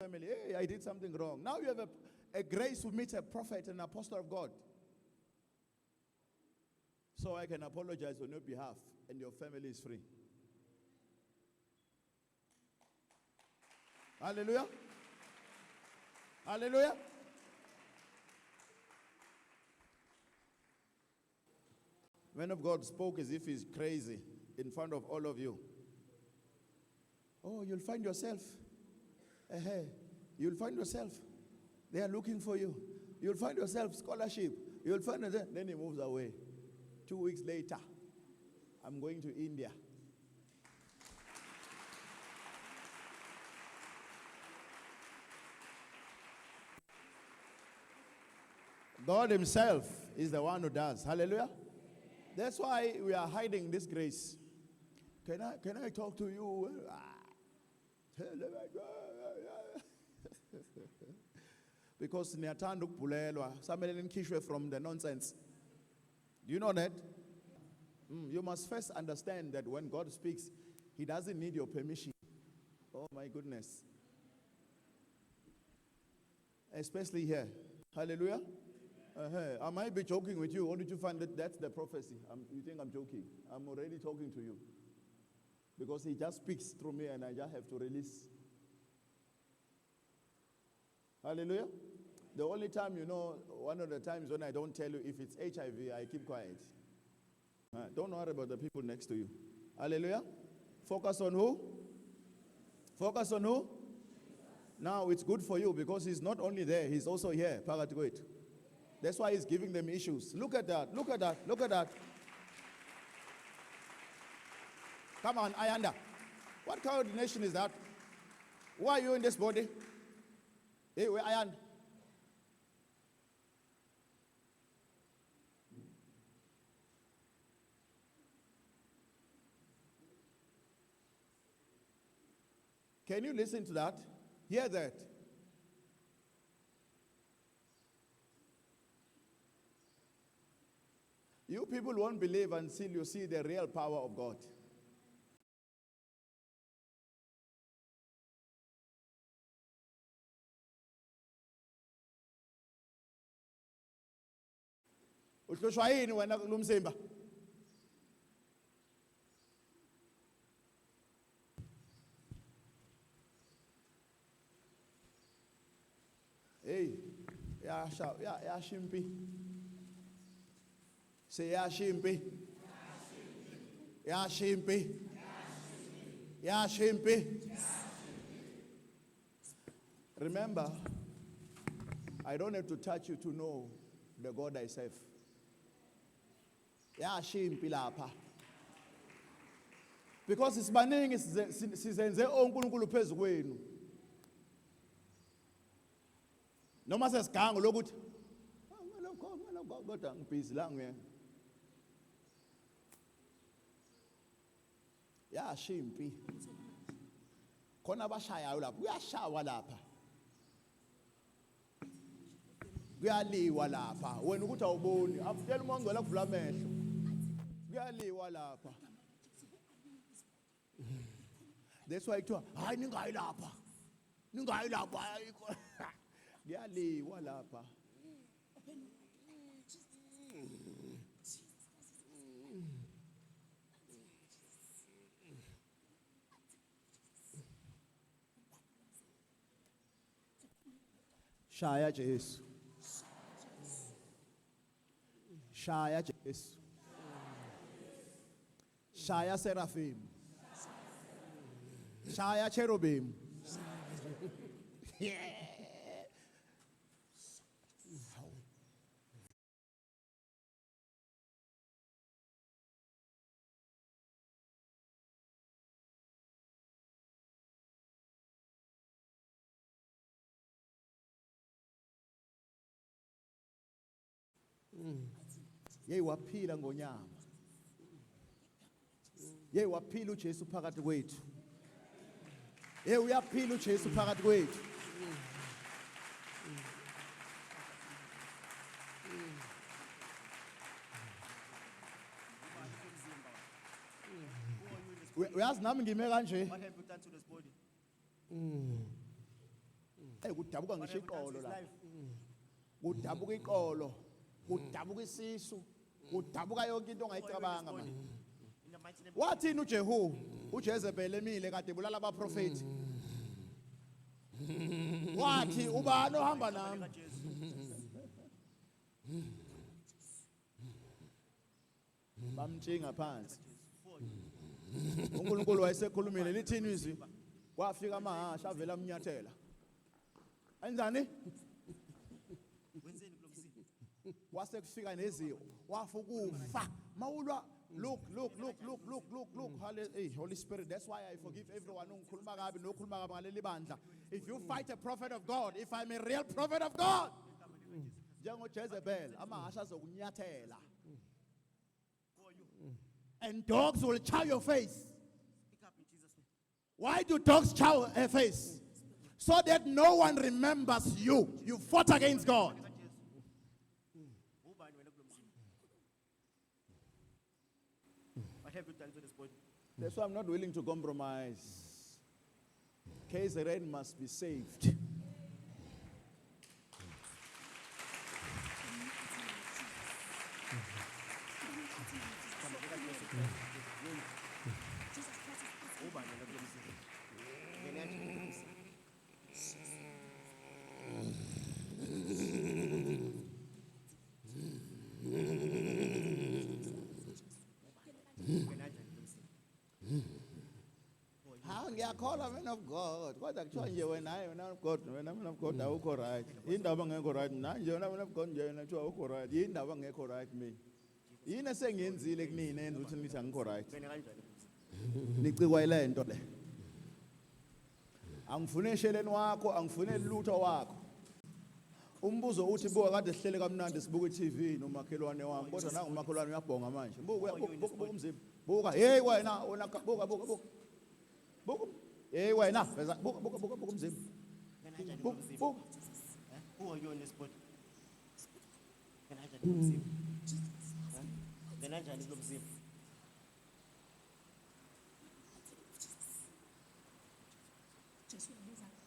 family, hey, I did something wrong. Now you have a grace to meet a prophet and an apostle of God. So I can apologize on your behalf and your family is free. Hallelujah. Hallelujah. Man of God spoke as if he's crazy in front of all of you. Oh, you'll find yourself. You'll find yourself. They are looking for you. You'll find yourself scholarship. You'll find yourself. Then he moves away. 2 weeks later, I'm going to India. God himself is the one who does. Hallelujah. That's why we are hiding this grace. Can I talk to you? Because niyathanda ukubhulelwa samele nikhishwe from the nonsense. Do you know that? You must first understand that when God speaks, he doesn't need your permission. Oh my goodness. Especially here. Hallelujah. I might be joking with you. Or did you find that that's the prophecy? You think I'm joking? I'm already talking to you. Because he just speaks through me and I just have to release. Hallelujah. The only time, one of the times when I don't tell you if it's HIV, I keep quiet. Don't worry about the people next to you. Hallelujah. Focus on who? Focus on who? Now it's good for you because he's not only there, he's also here. That's why he's giving them issues. Look at that. Look at that. Look at that. Come on, Ayanda. What coordination is that? Why are you in this body? Hey, where Ayanda? Can you listen to that? Hear that. You people won't believe until you see the real power of God. Uhloshwa yini wena kulomzimba? Hey, ya shimpi. Say ya shimpi. Ya shimpi. Ya shimpi. Remember, I don't have to touch you to know the God I serve. Ya shimpi lapha. Because isibaningi sizenze onkulunkulu phezu kwenu. Noma sesigango lokuthi kodwa ngibhizi la ngiyena. Ya shimpi. Khona abashayayo lapha, kuyashawa lapha. Kuyaliwa lapha. Wena ukuthi awuboni, afutela umongcwele kuvula amehlo. Kuyaliwa lapha. That's why kuthiwa hayi ningayi lapha. Ningayi lapha. Kuyaliwa lapha. Shaya Jesu. Shaya Jesu. Shaya Seraphim. Shaya Cherubim. Yeah. Yey waphila ngonyama. Yey waphila uJesu phakathi kwethu. Yey uyaphila uJesu phakathi kwethu. Uyazi nami ngime kanje. What have you done to this body? kudabuka ngisho Whatever iqolo comes la. life. Kudabuka iqolo, kudabuka isisu, kudabuka yonke into ongayicabanga manje. In the mighty name of Wathini uJehu? uJezebel emile kade bulala abaprofeti. Wathi ubani ohamba nami? Jesus. Bamtshinga phansi. uNkulunkulu wayesekhulumile lithini izwi? Kwafika amahasha avela amnyathela. Enzani? Wenzeni kulo mzimba? Wase kufika neziyo. Wafa ukufa. Mawulwa look. Hey, Holy Spirit, that's why I forgive everyone ungikhuluma kabi nokhuluma kabi ngaleli bandla. If you fight a prophet of God, if I'm a real prophet of God, njengo Jezebel, amahasha azokunyathela. And dogs will chow your face. Speak up in Jesus' name. Why do dogs chow a face? So that no one remembers you. You fought against God. Ubani wena kulo mzimba? What have you done to this body? That's why I'm not willing to compromise. KZN must be saved. Ubani wena kulo mzimba? Ngene kanjani kulo mzimba? Ngene kanjani kulo mzimba? Ngiyakholwa man of God. Kodwa kuthiwa nje wena hayi wena of God, wena man of God awukho right. Indaba ngekho right. Nanje wena man of God nje wena kuthiwa awukho right. Indaba ngekho right mina. Yini esengiyenzile kunina enza ukuthi nithi angikho right. Ngene kanjani kulo mzimba? Nicikwa ile nto le. Angifune esheleni wakho, angifune lutho wakho. Umbuzo uthi buka kade sihlele kamnandi sibuka iTV nomakhelwane wami kodwa nangu umakhelwane uyabhonga manje. Buka umzimba. Buka hey wena buka. Buka. Hey wena beza buka umzimba. Ngene kanjani kulo mzimba? Buka. Who are you in this body? Ngene kanjani kulo mzimba? Ngene kanjani kulo mzimba?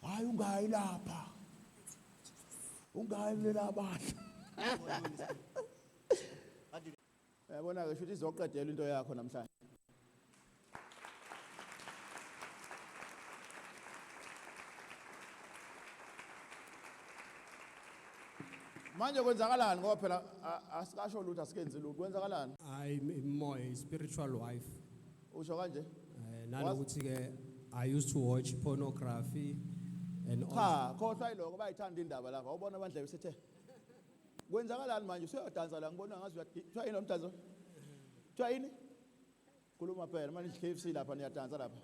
Hayi ungayi lapha. Ungayi lapha. Yabona ke futhi izoqedela into yakho namhlanje. Manje kwenzakalani ngoba phela asikasho lutho asikenzi lutho kwenzakalani? I'm more a spiritual wife. Usho kanje? Nanokuthi ke I used to watch pornography and all. Cha, khohlwa iloko bayithanda indaba lapha. Ubona abandla besethe. Kwenzakalani manje useyodansa la ngibona ngazi kuthiwa yini umdanso? Kuthiwa yini? Khuluma phela manje KFC lapha niyadansa lapha.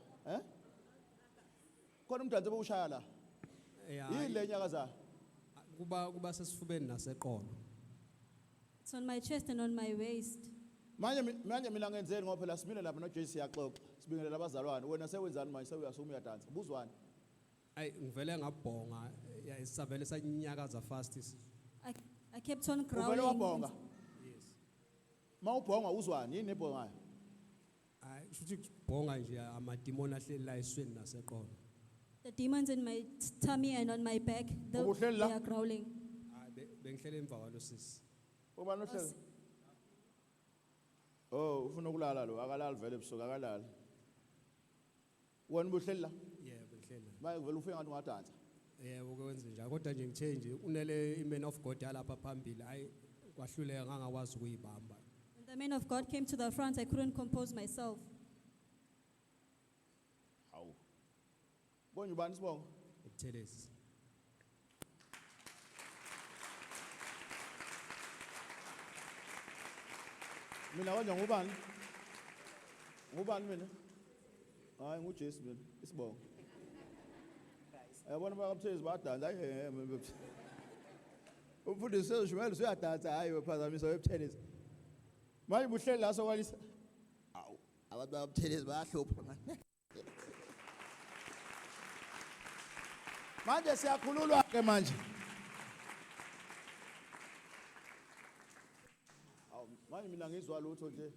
Khona umdanso bowushaya la. Yini le nyakazayo? Kuba sesifubeni naseqolo. It's on my chest and on my waist. Manje mina ngenzeni ngoba phela simile lapha noJay siyaxoxa. Sibingelela abazalwane. Wena sewenzani manje sewuyasuma uyadansa. Buzwani? Ay ngivele ngabhonga isavele sanyakaza fast. I kept on Uvele wabhonga. growling. Yes. Mawubhonga uzwani? Yini ebhongayo? Ay shuthi kubhonga nje amadimoni ahleli la esweni naseqolo. The demons in my tummy and on my back, they Ubuhleli la? are growling. Ay bengihlele emva kwalo sisi. Ubani ohlele? Oh, ufuna ukulala lo, akalali vele ebusuku akalali. Wena ubuhleli la? Yeah bengihlele. Maye vele ufika ngathi ungadansa. Yebo kwenze njalo kodwa nje ngithe nje unele iman of God yalapha phambili ay kwahluleka ngangakwazi ukuyibamba. When the man of God came to the front, I couldn't compose myself. Hawu. Bonye ubani sibongo? Ubuthelezi. Mina konje ngubani? Ngubani mina? Hayi nguJesu mina, isibongo. Yabona bakaButhezi bayadansa hayi umfundisi sezishumela uyadansa hayi wephazamisa webuthelezi. Manje buhleli la sokwalisa. Awu, abantu bakaButhezi bayahlupha manje. Manje siyakhululwa ke manje. Awu, manje mina ngizwa lutho nje.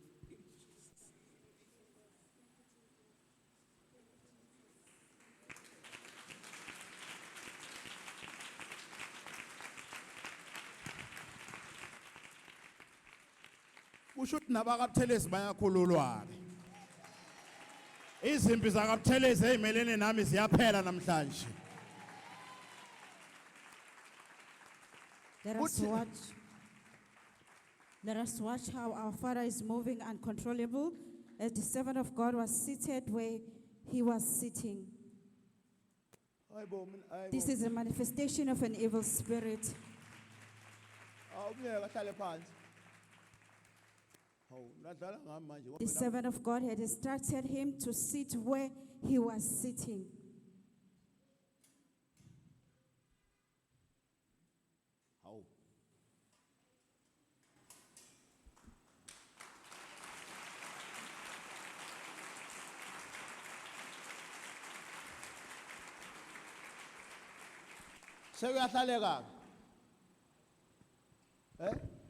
kusho ukuthi nabakabuthelezi bayakhululwa ke izimpi zakabuthelezi ezimelene nami ziyaphela namhlanje. Let us watch how our Father is moving uncontrollable as the servant of God was seated where he was sitting. Hayibo mina This is a manifestation of an evil spirit. awumyeka ahlale phansi. Hawu nadlala ngami manje The servant of God had instructed him to sit where he was sitting. hawu. Sekuyahlaleka.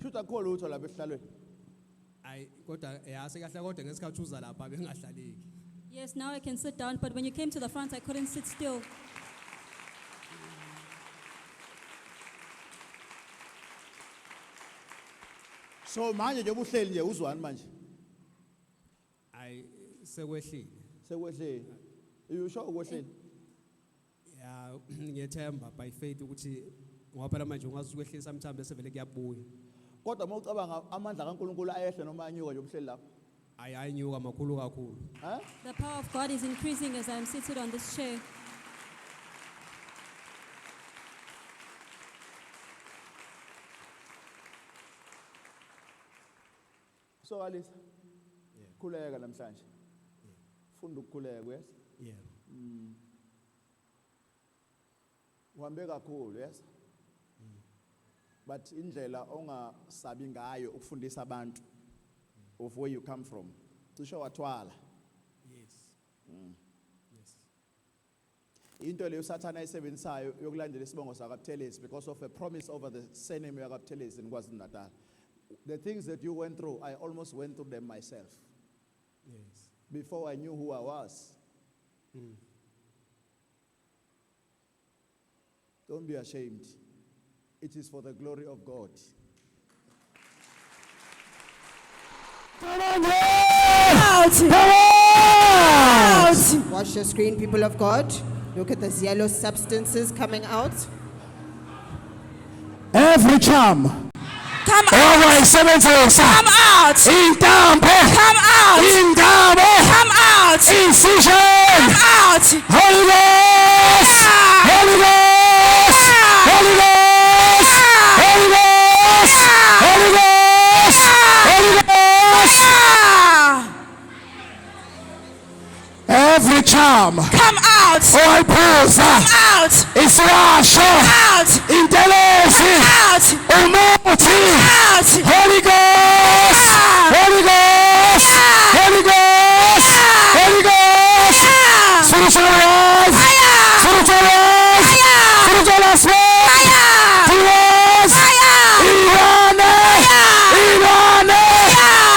Shutha akho lutho lapha esihlalweni. Ayi kodwa yase kahle kodwa ngesikhathi uza lapha bengahlaleki. Yes, now I can sit down, but when you came to the front, I couldn't sit still. So manje nje ubuhleli nje uzwani manje? Ayi sekwehlile. Sekwehleli. You sure ukwehleli? Ya ngiyethemba by faith ukuthi ngoba phela manje ungazukwehlisa mthambo esevele kuyabuya. Kodwa mawucabanga amandla kaNkuluNkulu ayehle noma anyuka nje ubuhleli lapha. Ayi ayinyuka makhulu kakhulu. The power of God is increasing as I am seated on this chair. So Alice. Khuleka namhlanje. Funda ukukhuleka, yes? Yeah. Uhambe kakhulu, yes? But indlela ongasabi ngayo ukufundisa abantu of where you come from. Cishe wathwala. Yes. Yes. Into leyo uSathana ayisebenzisayo yokulandela isibongo sakaButhelezi because of a promise over the surname yakaButhelezi in KwaZulu-Natal. The things that you went through, I almost went through them myself Yes. before I knew who I was. Don't be ashamed. It is for the glory of God. Watch your screen, people of God. Look at those yellow substances coming out. Every charm. Come out! Come out! Come out! Come out! Incision! Come out! Holy Ghost! Holy Ghost! Holy Ghost! Holy Ghost! Holy Ghost! Holy Ghost! Every charm. Come out! All pulse. Come out! It's Russia. Out! Intelesi. Out! Umuti. Out! Holy Ghost! Holy Ghost! Holy Ghost! Holy Ghost! Spiritual rise! Spiritual rise! Spiritual aspect! Towards Irane! Irane! Irane!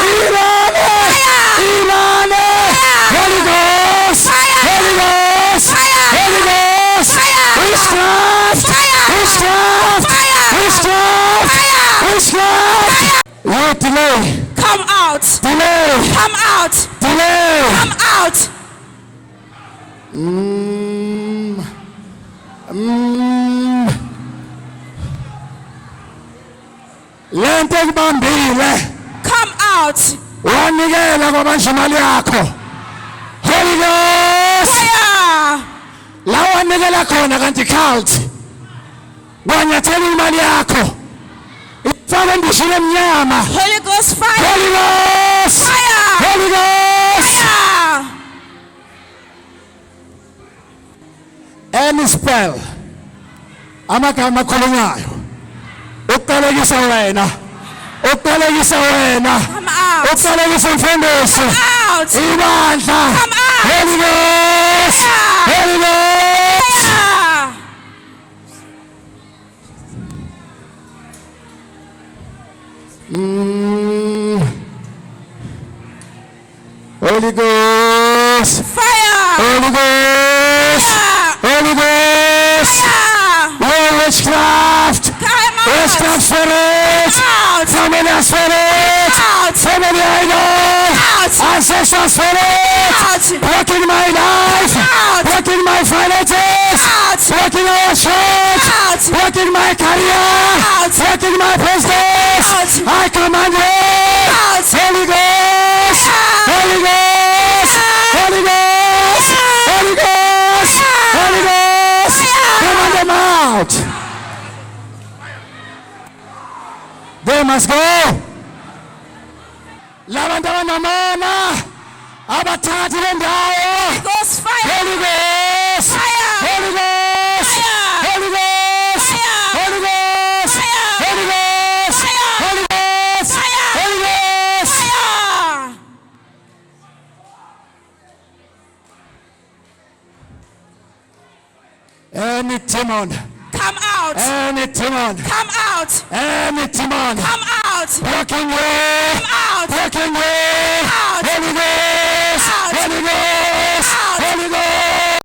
Irane! Holy Ghost! Holy Ghost! Holy Ghost! Witchcraft! Witchcraft! Witchcraft! Witchcraft! Lord, delay! Come out! Delay! Come out! Delay! Come out! Lento ekubambile Come out! wanikela kwabanjimali yakho. Holy Ghost! Fire! La wanikela khona kanti cult. Wanyathela imali yakho. Ifaka endishini emnyama. Holy Ghost fire! Holy Ghost! Fire! Holy Ghost! Fire! Any spell amagama akhulunywayo ukuqalekisa wena ukuqalekisa wena Come out! ukuqalekisa umfundisi Out! ibandla Come out! Holy Ghost Holy Ghost Fire! Holy Ghost Fire! Holy Ghost Fire! Holy Ghost Fire! witchcraft Come out! witchcraft spirit, Out. familiar spirit, Out. family idol, Out. ancestral spirit, Out. working my life, Out. working my finances, Out. working our church, Out. working my career, Out. working my business. Out. I command you, Out. Holy Ghost, Holy Ghost, Holy Ghost, Holy Ghost, Holy Ghost, command them out. They must go. Labantu abanamona abathathi bendawo. Ghost fire. Holy Ghost, Fire. Holy Ghost, Fire. Holy Ghost, Fire. Holy Ghost, Fire. Holy Ghost, Fire. Holy Ghost, Fire. Holy Ghost. Fire. Any demon, Come out. any demon, Come out. any demon, Come out. blocking way,